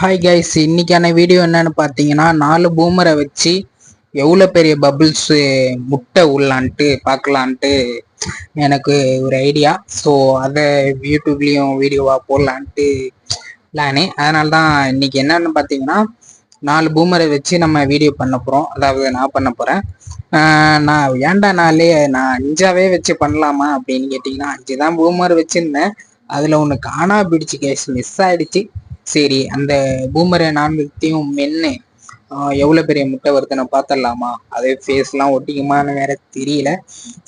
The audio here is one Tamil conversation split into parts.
ஹாய் கைஸ், இன்னைக்கான வீடியோ என்னன்னு பார்த்தீங்கன்னா 4 பூமரை வச்சு எவ்வளோ பெரிய பபிள்ஸ் முட்டை உள்ளான்ட்டு பார்க்கலான்ட்டு எனக்கு ஒரு ஐடியா. ஸோ அதை யூடியூப்லேயும் வீடியோவாக போடலான்ட்டு பிளானு. அதனால தான் இன்னைக்கு என்னன்னு பார்த்தீங்கன்னா 4 பூமரை வச்சு நம்ம வீடியோ பண்ண போகிறோம். அதாவது நான் பண்ண போகிறேன். நான் ஏன்டா நான் 5ஆவே வச்சு பண்ணலாமா அப்படின்னு கேட்டிங்கன்னா 5 தான் பூமர் வச்சுருந்தேன். அதில் ஒன்று காணா பிடிச்சி கேஸ் மிஸ் ஆயிடுச்சு. சரி, அந்த பூமரை 4த்தையும் மென்று எவ்வளோ பெரிய முட்டை வருதுன்னு பார்த்துடலாமா? அதே ஃபேஸ்லாம் ஒட்டிக்குமான்னு வேற தெரியல.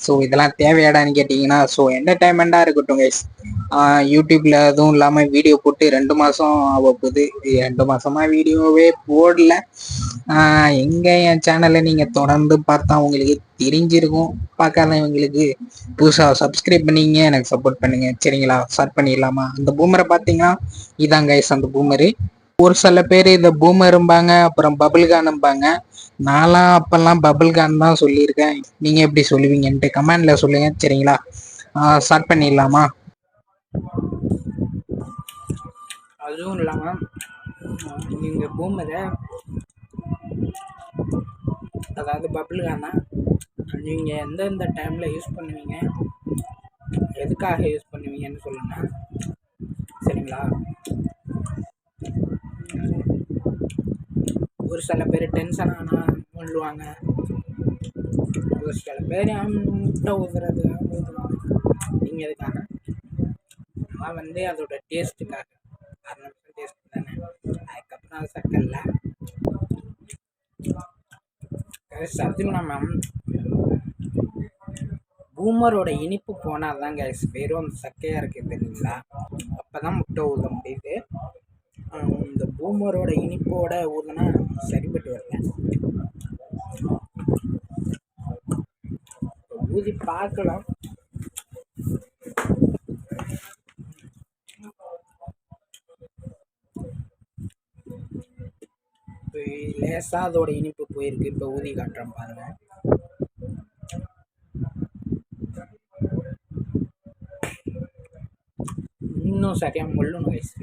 ஸோ இதெல்லாம் தேவையாடான்னு கேட்டிங்கன்னா, ஸோ என்டர்டைன்மெண்ட்டாக இருக்கட்டும் கைஸ். யூடியூப்பில் அதுவும் இல்லாமல் வீடியோ போட்டு 2 மாதம் ஆக போகுது. 2 மாதமாக வீடியோவே போடல. எங்கே என் சேனலை நீங்கள் தொடர்ந்து பார்த்தா உங்களுக்கு தெரிஞ்சிருக்கும். பார்க்காதவங்களுக்கு புதுசாக சப்ஸ்கிரைப் பண்ணிங்க, எனக்கு சப்போர்ட் பண்ணுங்க. சரிங்களா? ஸ்டார்ட் பண்ணிடலாமா? அந்த பூமரை பார்த்தீங்கன்னா இதான் கைஸ் அந்த பூமரு. ஒரு சில பேர் இதை பூமரும்பாங்க, அப்புறம் பபிள்கானும்பாங்க. நான்லாம் அப்பெல்லாம் பபிள்கான் தான் சொல்லியிருக்கேன். நீங்கள் எப்படி சொல்லுவீங்கன்ட்டு கமெண்டில் சொல்லுங்க. சரிங்களா? ஸ்டார்ட் பண்ணிடலாமா? அதுவும் இல்லாமல் நீங்கள் பூமரை, அதாவது பபிள்கானை நீங்கள் எந்தெந்த டைமில் யூஸ் பண்ணுவீங்க, எதுக்காக யூஸ் பண்ணுவீங்கன்னு சொல்லுங்கள். சரிங்களா? ஒரு சில பேர் டென்ஷன் ஆனால் சொல்லுவாங்க, ஒரு சில பேர் முட்டை ஊதுறது ஊதுவாங்க. நீங்கள் எதுக்காக? நான் வந்து அதோட டேஸ்ட்டுக்காக. 6 நிமிஷம் டேஸ்ட் தானே, அதுக்கப்புறம் சக்கல்ல அதுவும் இல்லாமல் பூமரோட இனிப்பு போனால் தான் கேஸ், வெறும் சக்கையாக இருக்குது இல்லைங்களா? அப்போ தான் முட்டை ஊத முடியுது. இந்த பூமரோட இனிப்போட ஊதுனா சரிப்பட்டு வரல. ஊதி பார்க்கலாம். லேசா அதோட இனிப்பு போயிருக்கு. இப்போ ஊதி காட்டுறேன் பாருங்க. இன்னும் சரியாக முள்ளணும் கைஸ்.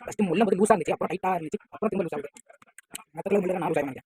ஃபஸ்ட்டு முள்ள வந்து லூஸாக இருந்துச்சு, அப்புறம் டைட்டாக இருந்துச்சு, அப்புறம் திரும்ப லூஸ் ஆகுது. மற்ற முள்ள நான் லூஸ் ஆக